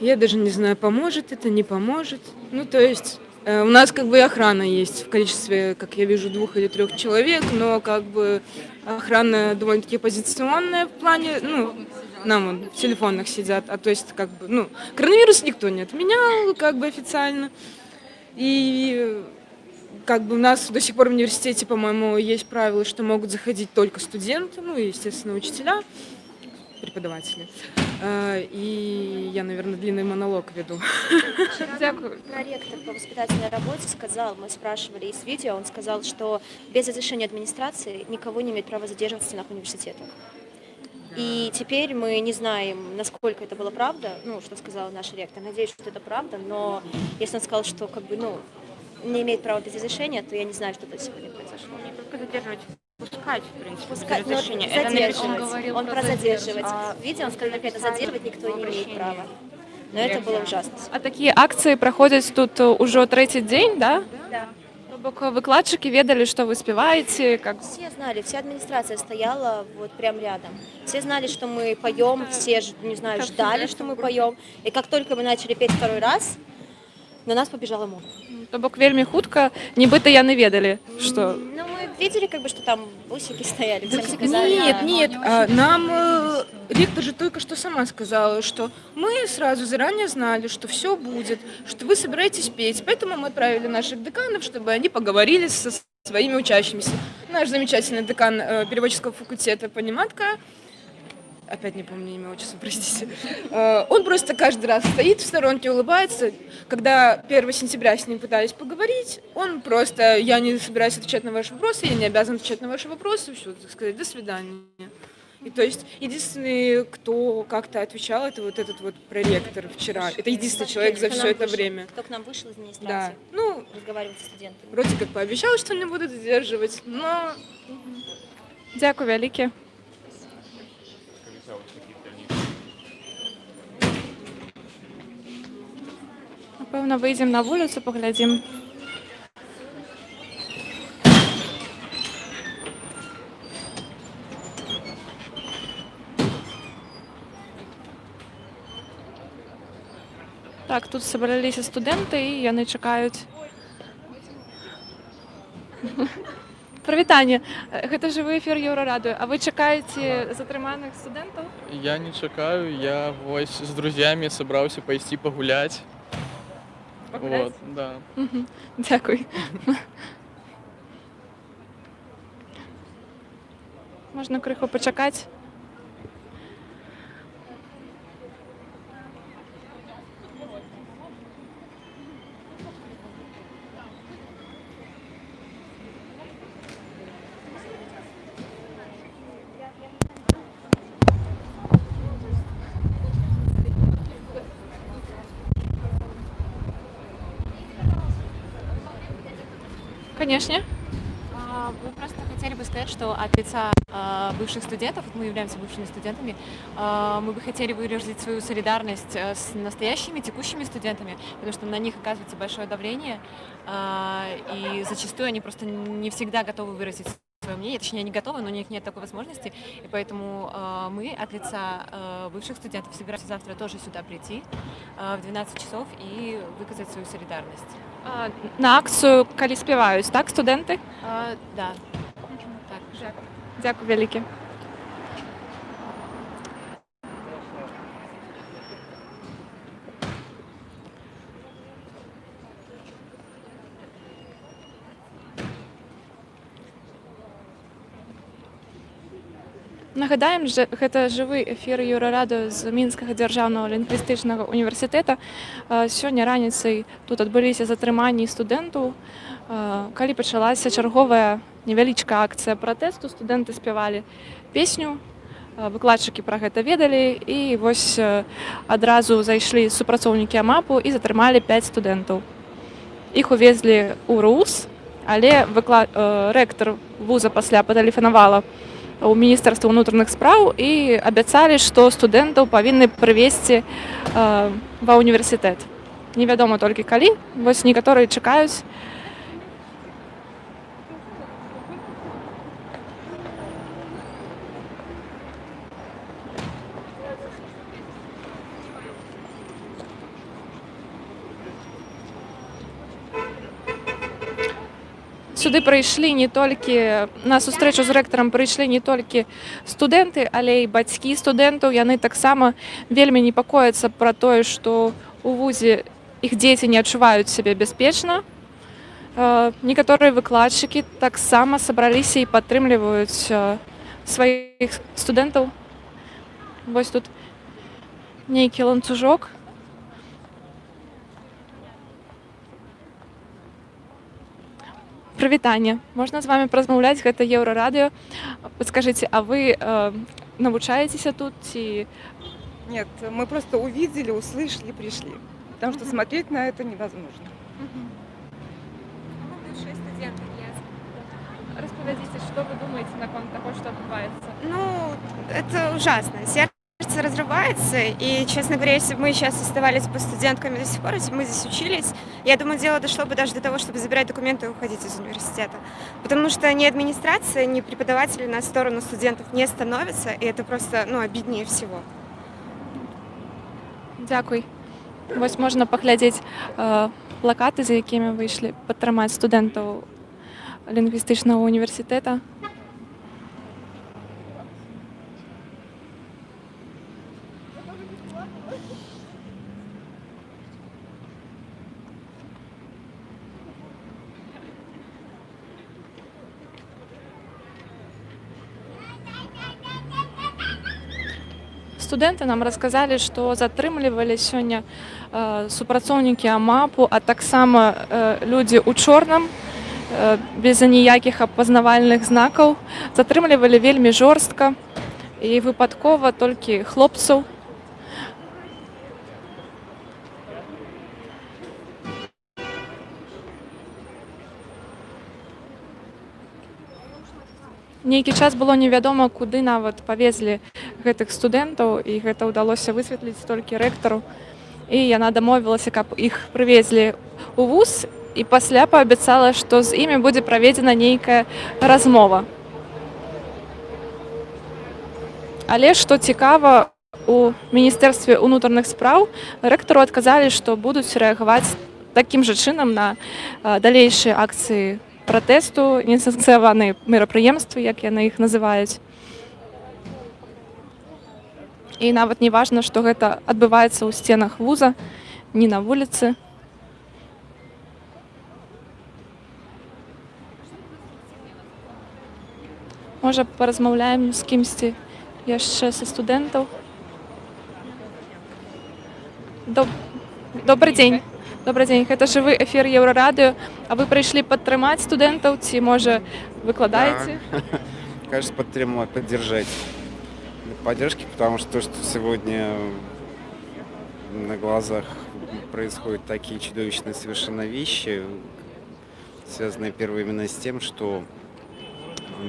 Я даже не знаю, поможет это, не поможет. Ну, то есть у нас как бы охрана есть в количестве, как я вижу, 2 или 3 человек, но как бы охрана довольно-таки оппозиционная в плане, ну, нам вон в телефонах сидят, а то есть как бы, ну, коронавирус никто не отменял, как бы официально. И как бы у нас до сих пор в университете, по-моему, есть правило, что могут заходить только студенты, ну и, естественно, учителя, преподаватели. И я, наверное, длинный монолог веду. Проректор по воспитательной работе сказал, мы спрашивали из видео, он сказал, что без разрешения администрации никого не имеет права задерживать в стенах университета. И теперь мы не знаем, насколько это было правда, ну, что сказал наш ректор. Надеюсь, что это правда, но если он сказал, что как бы, ну, не имеет права без разрешения, то я не знаю, что до сегодня произошло. Не только задерживать, пускать, в принципе, Пускать, без разрешения. но Это задерживать. Он про задерживать. Видите, он сказал, это задерживать никто не имеет права. Но это было ужасно. А такі акції проходять тут уже 3-й день, да? Да. Тобто викладчики ведали, что вы спеваете, как... Все знали, вся администрация стояла вот прям рядом. Все знали, что мы поем, все, не знаю, ждали, что мы поем. И как только мы начали петь 2-й раз, на нас побежал ОМОН. То бок вельмі хутка, нібыта яны ведалі, што... Ну, мы видели, как бы, что там бусики стояли, всем сказали. Нет, нам ректор же только что сама сказала, что мы сразу заранее знали, что все будет, что вы собираетесь петь, поэтому мы отправили наших деканов, чтобы они поговорили со своими учащимися. Наш замечательный декан переводческого факультета Пониматка, опять не помню имя, отчество, простите. Он просто каждый раз стоит в сторонке, улыбается. Когда 1 сентября с ним пытались поговорить, он просто, я не собираюсь отвечать на ваши вопросы, я не обязан отвечать на ваши вопросы, все, так сказать, до свидания. И то есть единственный, кто как-то отвечал, это вот этот вот проректор вчера. Это единственный человек за все это время. Кто к нам вышел из администрации, да. Ну, разговаривать с студентами. Вроде как пообещал, что не будут задерживать, но... Дякую велике. Напевно, вийдемо на вулицю, поглядимо. Так, тут зібралися студенти і вони чекають. Привітання. Гэта жывы эфір Еўрарадыё. А вы чакаеце затрыманых студэнтаў? Я не чакаю, я вось с друзьями собрался пойти погулять. Погулять? Вот, да. Дякую. Можна криху почекати? Конечно. Мы просто хотели бы сказать, что от лица бывших студентов, вот мы являемся бывшими студентами, мы бы хотели выразить свою солидарность с настоящими, текущими студентами, потому что на них оказывается большое давление, и зачастую они просто не всегда готовы выразить свое мнение, точнее, они готовы, но у них нет такой возможности, и поэтому мы от лица бывших студентов собираемся завтра тоже сюда прийти в 12 часов и выказать свою солидарность. На акцію, коли співають, так, студенти? Да. Дякую велике. Нагадаем, гэта жывы эфір еўрарадыё з мінскага дзяржаўнага лінгвістычнага універсітэта. Сёння раніцай тут адбыліся затрыманні студэнтаў. Калі пачалася чарговая невялічкая акцыя пратэсту, студэнты спявалі песню, выкладчыкі пра гэта ведалі, і вось адразу зайшлі супрацоўнікі АМАПу і затрымалі 5 студэнтаў. Іх увезлі ў РУС, але рэктар вуза пасля патэлефанавала ў міністэрства ўнутраных спраў і абяцалі, што студэнтаў павінны прывезці ва ўніверсітэт. Невядома толькі калі, вось некаторыя чакаюць. Сюды прыйшлі не толькі, на сустрэчу з рэктарам прыйшлі не толькі студэнты, але і бацькі студэнтаў. Яны таксама вельмі непакояцца пра тое, што ў вузе іх дзеці не адчуваюць сябе бяспечна. Некаторыя выкладчыкі таксама сабраліся і падтрымліваюць сваіх студэнтаў. Вось тут нейкі ланцужок. Прывітанне. Можна з вами празмаўляць, гэта еўрарадыё. Подскажите, а вы навучаецеся тут ці... Нет, мы просто увидели, услышали, пришли. Потому что смотреть на это невозможно. Бывшие студенты, распавядзіце, што вы думаеце наконт таго, што адбываецца? Ну, это ужасно. Сердце разрывается, и, честно говоря, если бы мы сейчас оставались бы студентками до сих пор, если бы мы здесь учились, я думаю, дело дошло бы даже до того, чтобы забирать документы и уходить из университета. Потому что ни администрация, ни преподаватели на сторону студентов не становятся, и это просто, обиднее всего. Дзякуй. Вось можна паглядзець плакаты, за якімі выйшлі падтрымаць студэнтаў лінгвістычнага універсітэта. Студэнты нам расказалі, што затрымлівалі сёння супрацоўнікі АМАПу, а таксама людзі ў чорным, без аніякіх апазнавальных знакаў. Затрымлівалі вельмі жорстка і выпадкова толькі хлопцаў. Нейкі час было невядома, куды нават павезлі гэтых студэнтаў, і гэта ўдалося высветліць толькі рэктару. І яна дамовілася, каб іх прывезлі ў вуз, і пасля паабяцала, што з імі будзе праведзена нейкая размова. Але што цікава, у міністэрстве ўнутраных спраў рэктару адказалі, што будуць рэагаваць такім жа чынам на далейшыя акцыі пратэсту, несанкцыянаваныя мерапрыемствы, як яны іх называюць. І нават не важна, што гэта адбываецца ў сценах вуза, не на вуліцы. Можа, паразмаўляем з кімсьці яшчэ са студэнтаў. Добры дзень. Добрый день, гэта жывы эфір еўрарадыё. А вы прыйшлі падтрымаць студэнтаў ці, можа, выкладаеце? Да. Конечно, поддержать. Поддержки, потому что то, что сегодня на глазах происходят такие чудовищные совершенно вещи, связанные первое именно с тем, что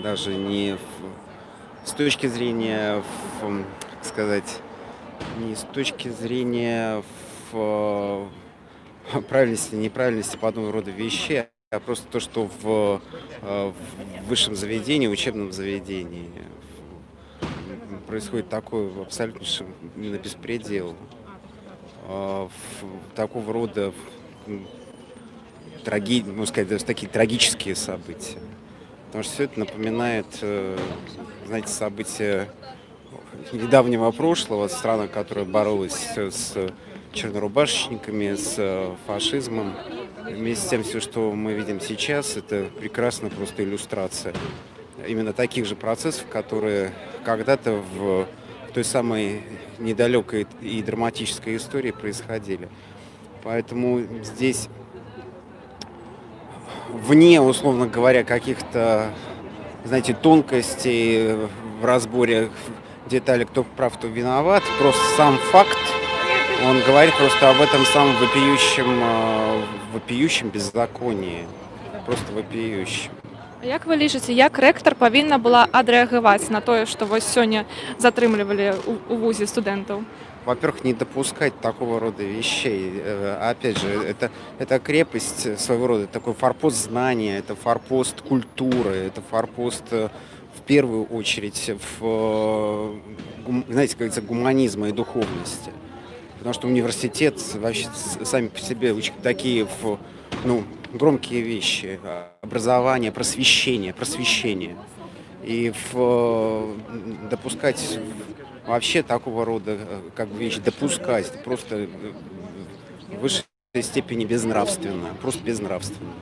даже не с точки зрения, как сказать, не с точки зрения правильности, неправильности подобного рода вещей, а просто то, что в высшем заведении, учебном заведении происходит такой абсолютно именно беспредел, такого рода можно сказать, даже такие трагические события. Потому что все это напоминает, знаете, события недавнего прошлого, страна, которая боролась с чернорубашечниками, с фашизмом. Вместе с тем, все, что мы видим сейчас, это прекрасная просто иллюстрация именно таких же процессов, которые когда-то в той самой недалекой и драматической истории происходили. Поэтому здесь, вне, условно говоря, каких-то, знаете, тонкостей в разборе деталей, кто прав, кто виноват, просто сам факт, он говорит просто об этом самом вопиющем беззаконии. Просто вопиющем. Як ви лічыце, як рэктар павінна была адрэагаваць на тое, што вось сёння затрымлівалі у вузе студэнтаў? Во-первых, не допускать такого рода вещей. Опять же, это крепость своего рода, такой форпост знания, это форпост культуры, это форпост в первую очередь, знаете, как говорится, гуманизма и духовности. Потому что университет вообще сами по себе очень такие громкие вещи. Образование, просвещение. И допускать вообще такого рода вещи, допускать, это просто в высшей степени безнравственно, просто безнравственно.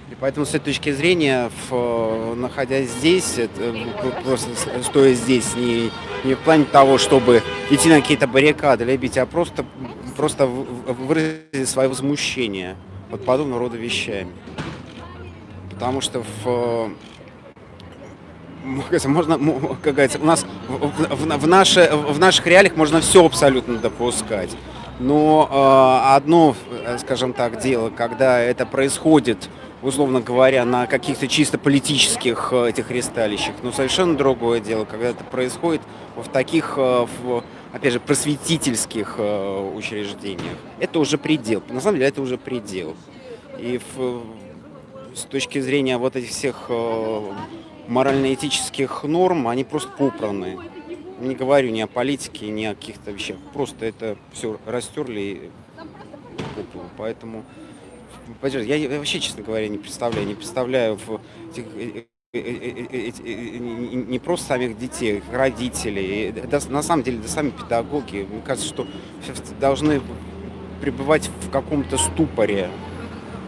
И поэтому с этой точки зрения, находясь здесь, просто стоя здесь, не в плане того, чтобы идти на какие-то баррикады, лебить, а просто выразить свое возмущение вот подобного рода вещами. Потому что можно, как говорится, у нас в наших реалиях можно все абсолютно допускать. Но одно, скажем так, дело, когда это происходит, условно говоря, на каких-то чисто политических этих ресталищах, но совершенно другое дело, когда это происходит в таких, опять же, просветительских учреждениях. Это уже предел. На самом деле это уже предел. И с точки зрения вот этих всех морально-этических норм, они просто попраны. Не говорю ни о политике, ни о каких-то вещах. Просто это все растерли и попало. Поэтому, я вообще, честно говоря, не представляю не просто самих детей, их родителей. На самом деле, сами педагоги, мне кажется, что должны пребывать в каком-то ступоре.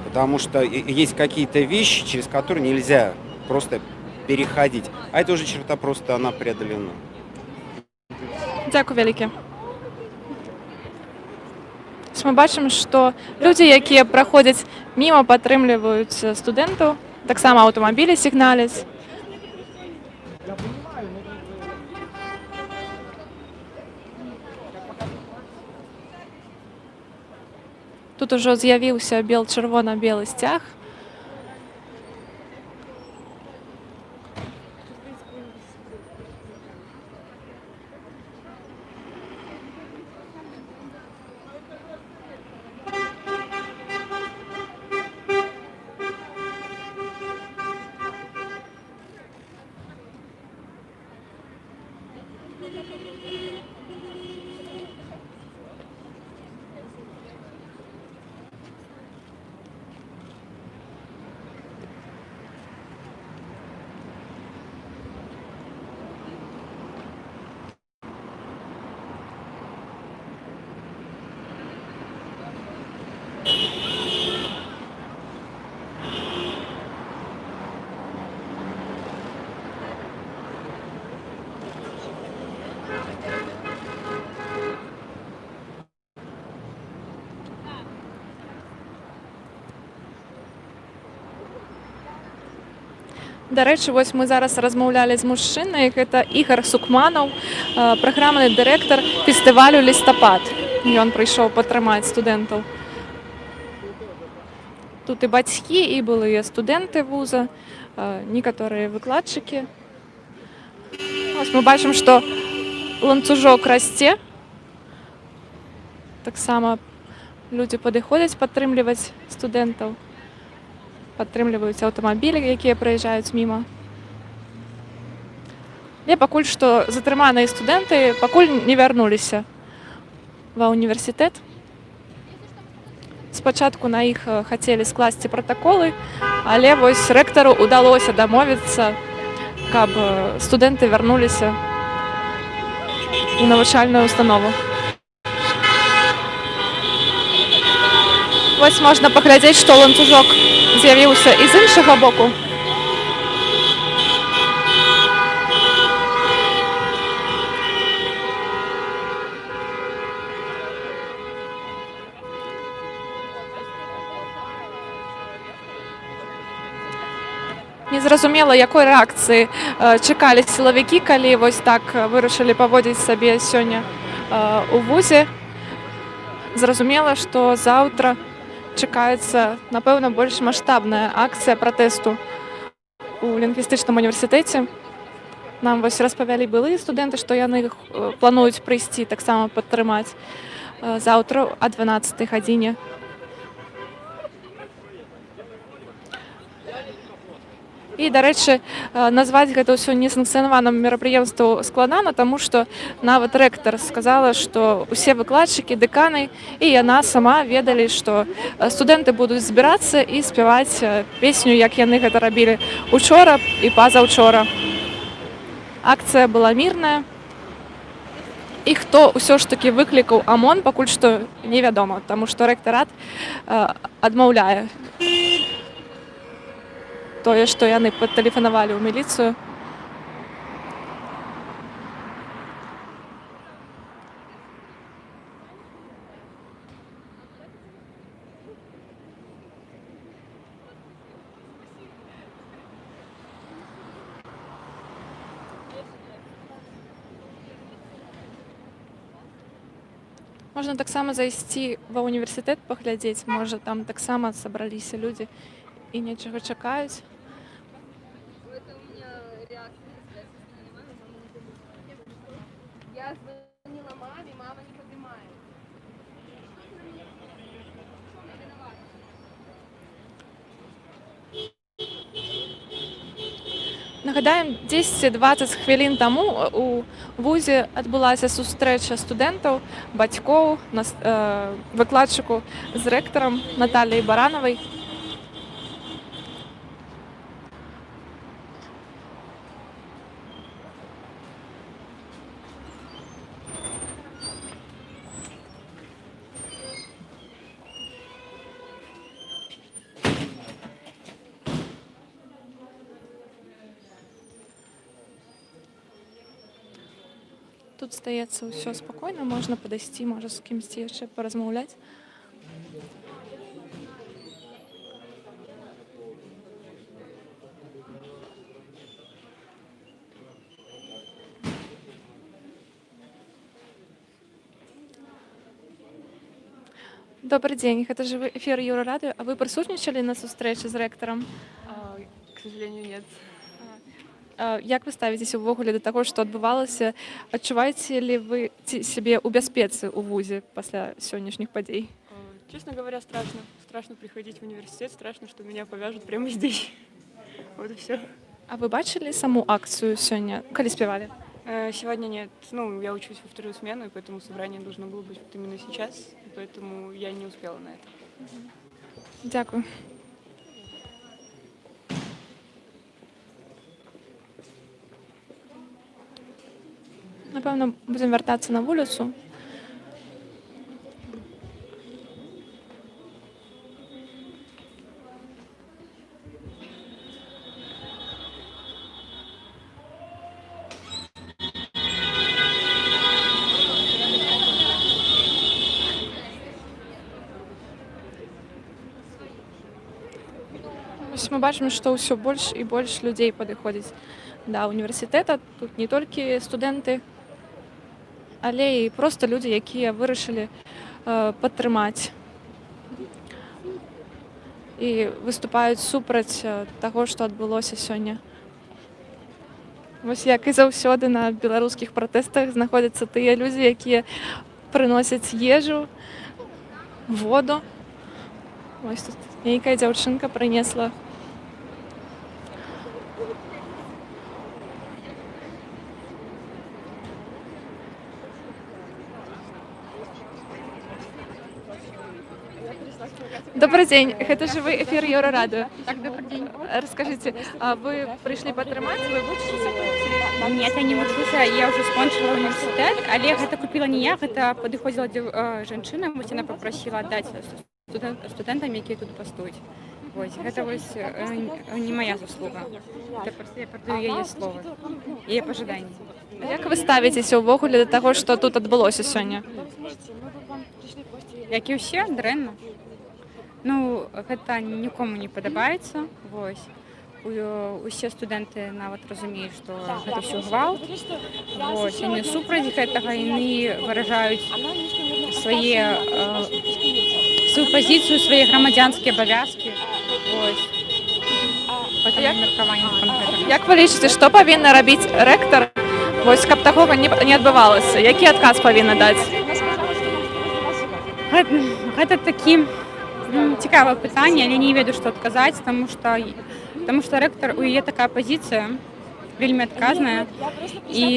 Потому что есть какие-то вещи, через которые нельзя просто переходить. А эта уже черта просто, она преодолена. Дякую велике. Ми бачимо, що люди, які проходять мимо, підтримують студентів, так само автомобілі сигналять. Тут уже з'явився червоно-білий стяг. До речі, ось ми зараз розмовляли з мужчиною, це Ігор Сукманов, програмний директор фестивалю «Листопад». Він прийшов підтримати студентів. Тут і батьки, і були студенти вуза, некоторі викладчики. Ось ми бачимо, що ланцюжок росте. Так само люди підходять підтримувати студентів. Падтрымліваюць аўтамабілі, якія праязджаюць міма. Але пакуль што затрыманыя студэнты пакуль не вярнуліся ва ўніверсітэт. Спачатку на іх хацелі скласці пратаколы, але вось рэктару ўдалося дамовіцца, каб студэнты вярнуліся ў навучальную установу. Вось можна паглядзець, што ланцужок з'явіўся і з іншага боку. зразумела, якой рэакцыі чакалі сілавікі, калі вось так вырашылі паводзіць сабе сёння у вузе. Зразумела, што заўтра чакаецца, напэўна, больш маштабная акцыя пратэсту у лінгвістычным універсітэце. Нам вось распавялі былыя студэнты, што яны плануюць прыйсці таксама падтрымаць заўтра о 12 гадзіне. І, дарэчы, назваць гэта ўсё несанкцыянаваным мерапрыемствам складана, таму што нават рэктар сказала, што ўсе выкладчыкі, дэканы і яна сама ведалі, што студэнты будуць збірацца і спяваць песню, як яны гэта рабілі учора і пазаўчора. Акцыя была мірная. І хто ўсё ж такі выклікаў ОМОН, пакуль што невядома, таму што рэктарат адмаўляе тое, што яны падтэлефанавалі ў міліцыю. Можна таксама зайсці ва універсітэт паглядзець, можа там таксама сабраліся людзі і нечага чакаюць. Я звонила маме, мама не поднимает. Нагадаем, 10-20 хвілін таму у вузе адбылася сустрэча студэнтаў, бацькоў, выкладчыку з рэктарам Наталіяй Баранавай. Тут стаецца ўсё спакойна, можна падысці, можа з кімсьці яшчэ паразмаўляць. Добрый дзень, гэта жывы эфір Еўрарадыё. А вы прысутнічалі на сустрэчы з рэктарам? К сожалению, нет. Як вы ставіцеся ўвогуле да таго, што адбывалася? Адчуваеце ли вы сябе ў бяспецы ў вузе пасля сённяшніх падзей? Честно говоря, страшно. Страшно приходить в университет, страшно, что меня повяжут прямо здесь. Вот и все. А вы бачылі саму акцыю сёння, калі спявалі? Сегодня нет. Ну, я учусь во вторую смену, и поэтому собрание должно было быть вот именно сейчас, и поэтому я не успела на это. Дякую. Напэўна, будзем вяртацца на вуліцу. Вось мы бачым, што ўсё больш і больш людзей падыходзіць да універсітэта. Тут не толькі студэнты, але і проста людзі, якія вырашылі падтрымаць і выступаюць супраць таго, што адбылося сёння. Вось як і заўсёды на беларускіх пратэстах знаходзяцца тыя людзі, якія прыносяць ежу, воду. Вось тут нейкая дзяўчынка прынесла Добрый день, гэта жывы эфір Еўрарадыё. Так, добрый день. Расскажите, а вы пришли падтрымаць, вы вучыцеся тут? Нет, я не вучуся, я уже скончыла універсітэт, але гэта купила не я, гэта падыходзіла жанчына, вось яна попросила аддаць студэнтам, якія тут пастуюць. Вось, гэта вось не моя заслуга. Это просто я перадаю яе слова, яе пажаданні. Як вы ставіцеся ўвогуле да таго, што тут адбылося сёння? Як і ўсе, дрэнна. Ну, гэта нікому не падабаецца, вось. усе студенты нават разумеюць, што гэта ўсё гвалт. Вось, яны супраць гэтага, яны выражаюць сваю пазіцыю, свае грамадзянскія абавязкі. Вось. Як ви лічыце, што павінна рабіць рэктар, вось, каб такога не адбывалася? Які адказ павінна даць? Гэта такі цікавае пытанне, але не ведаю, што адказаць, таму што рэктар, у яе такая пазіцыя вельмі адказная, і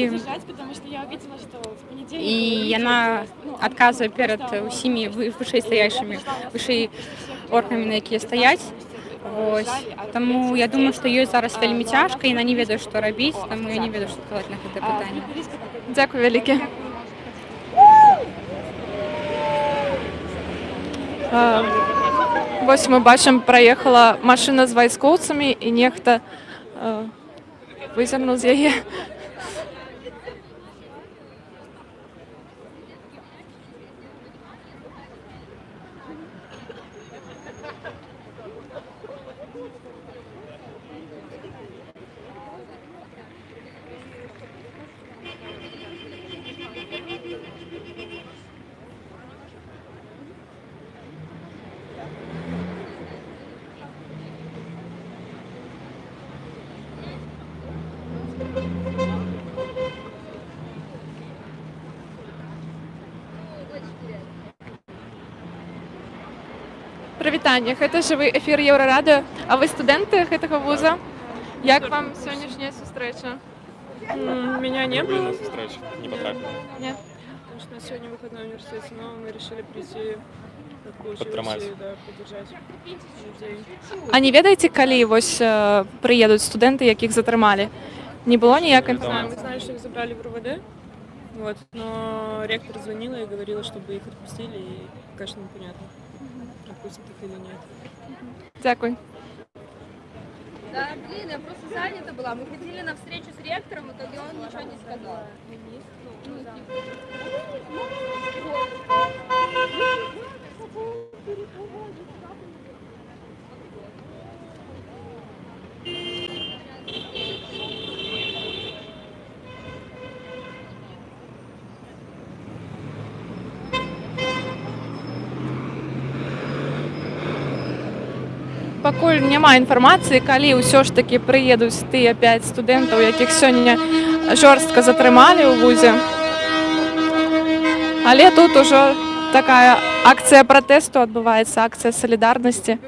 яна адказвае перад усімі вышэй органамі, на якія стаяць. Вось. Таму я думаю, што ёй зараз вельмі цяжка, і яна не ведае, што рабіць, таму я не ведаю, што сказаць на гэта пытанне. Дзякуй вялікі. Вось мы бачым, праехала машына з вайскоўцамі, і нехта вызірнуў з яе. Прывітанне, гэта жывы эфір Еўрарадыё. А вы студэнты гэтага вуза? Як вам сённяшняя сустрэча? Меня не было. Встреча, не потрапил. Нет? Потому что сегодня выходной в университете, но мы решили прийти Подтримать. поддержать людей. А не ведаеце, калі вось прыедуць студэнты, якіх затрымалі? Не было ніякай Мы інфармацыі? знали, что их забрали в РУВД, вот, но ректор звонила и говорила, чтобы их отпустили, и, конечно, непонятно, отпустят их или нет. Дякую. Да, блин, я просто занята была. Мы ходили на встречу с ректором, в итоге он ничего не сказал. Пакуль няма інфармацыі, калі ўсё ж такі прыедуць тыя 5 студэнтаў, якіх сёння жорстка затрымалі ў вузе. Але тут ужо такая акцыя пратэсту адбываецца, акцыя салідарнасці.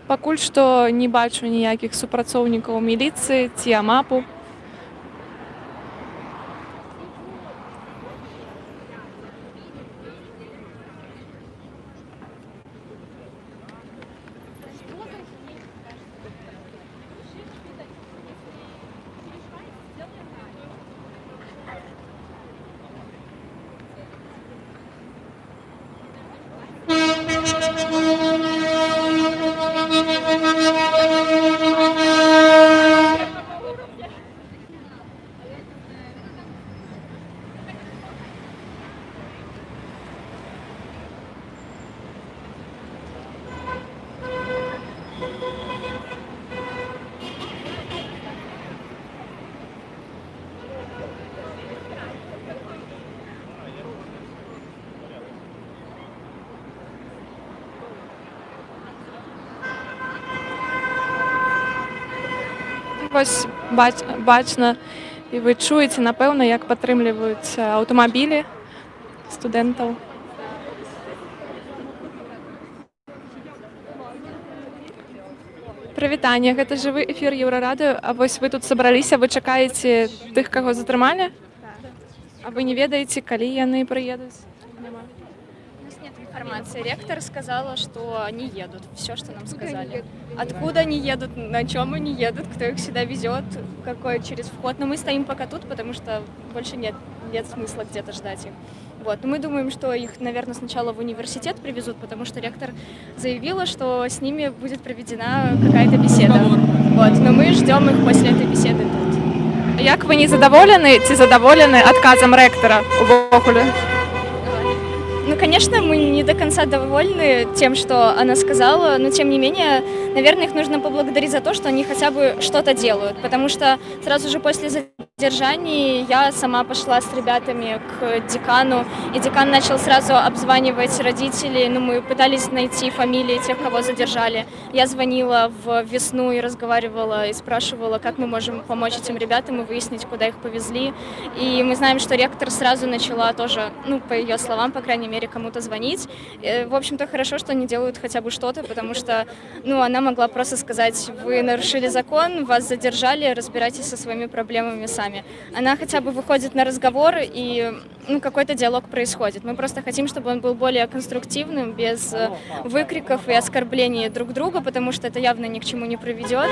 Пакуль што не бачу ніякіх супрацоўнікаў міліцыі ці АМАПу. Вось бачна, і вы чуеце, напэўна, як падтрымліваюць аўтамабілі студэнтаў. Прывітанне, гэта жывы эфір Еўрарадыё. А вось вы тут сабраліся, вы чакаеце тых, каго затрымалі? А вы не ведаеце, калі яны прыедуць? У нас нет информации. Ректор сказала, что они едут. Все, что нам сказали. Откуда они едут, на чем они едут, кто их сюда везет, какой через вход. Но мы стоим пока тут, потому что больше нет смысла где-то ждать их. Вот. Но мы думаем, что их, наверное, сначала в университет привезут, потому что ректор заявила, что с ними будет проведена какая-то беседа. Вот. Но мы ждем их после этой беседы тут. Як ви не задоволені ці задоволені отказом ректора увогуле? Ну, конечно, мы не до конца довольны тем, что она сказала, но тем не менее, наверное, их нужно поблагодарить за то, что они хотя бы что-то делают, потому что сразу же после задержаний я сама пошла с ребятами к декану, и декан начал сразу обзванивать родителей, ну, мы пытались найти фамилии тех, кого задержали. Я звонила в весну и разговаривала, и спрашивала, как мы можем помочь этим ребятам и выяснить, куда их повезли. И мы знаем, что ректор сразу начала тоже, ну, по ее словам, по крайней мере, кому-то звонить. В общем-то, хорошо, что они делают хотя бы что-то, потому что, ну, она могла просто сказать: вы нарушили закон, вас задержали, разбирайтесь со своими проблемами сами. Она хотя бы выходит на разговор, и, ну, какой-то диалог происходит. Мы просто хотим, чтобы он был более конструктивным, без выкриков и оскорблений друг друга, потому что это явно ни к чему не приведет.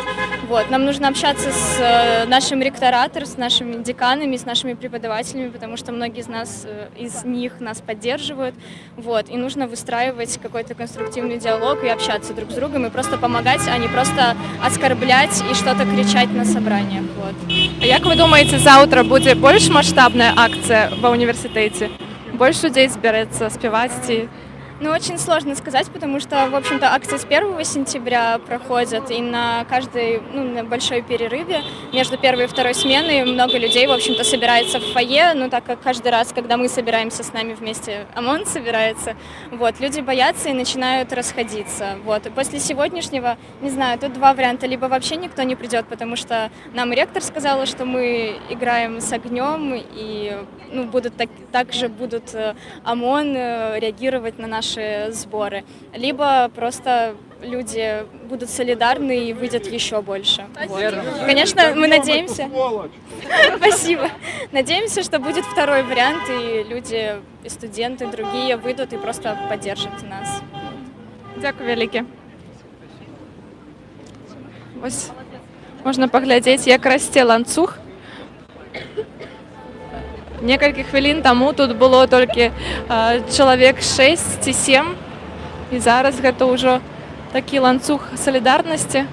Вот. Нам нужно общаться с нашим ректоратором, с нашими деканами, с нашими преподавателями, потому что многие из них нас поддерживают. Вот. И нужно выстраивать какой-то конструктивный диалог и общаться друг с другом, и просто помогать, а не просто оскорблять и что-то кричать на собраниях. Вот. А як ви думаєте, завтра буде більш масштабна акція в університеті? Більше людей збереться співати? Ну, очень сложно сказать, потому что, в общем-то, акции с 1 сентября проходят, и на каждой, ну, на большой перерыве между первой и второй сменой много людей, в общем-то, собирается в фойе, ну, так как каждый раз, когда мы собираемся с нами вместе, ОМОН собирается, вот, люди боятся и начинают расходиться, вот, и после сегодняшнего, не знаю, тут два варианта: либо вообще никто не придет, потому что нам ректор сказала, что мы играем с огнем, и, ну, также будут ОМОН реагировать на наши сборы, либо просто люди будут солидарны и выйдет еще больше. Вот. Конечно, мы надеемся. Спасибо. Надеемся, что будет второй вариант, и люди, и студенты, другие выйдут и просто поддержат нас. Дякую велике. Ось можна поглядіти, як росте ланцюг. Некалькі хвилин тому тут було тільки чоловік 6 чи 7, і зараз це вже такий ланцюг солідарності.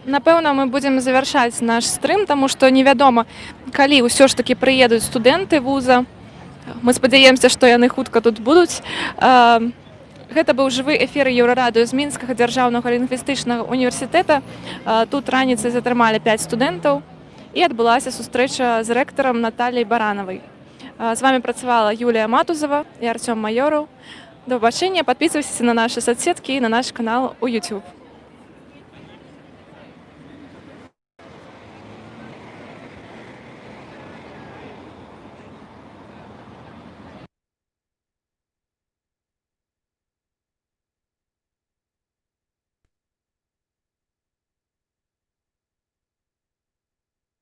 Напевно, ми будемо завершати наш стрим, тому що невідомо, коли все ж таки приїдуть студенти вуза. Ми сподіваємося, що вони хутко тут будуть. Гэта быў жывы эфір Еўрарадыё з Мінскага дзяржаўнага лінгвістычнага універсітэта. Тут раніцай затрымалі 5 студэнтаў і адбылася сустрэча з рэктарам Натальяй Баранавай. З вами працавала Юлія Матузова і Артём Майораў. До побачення, подписывайтесь на наши соцсетки и на наш канал у YouTube.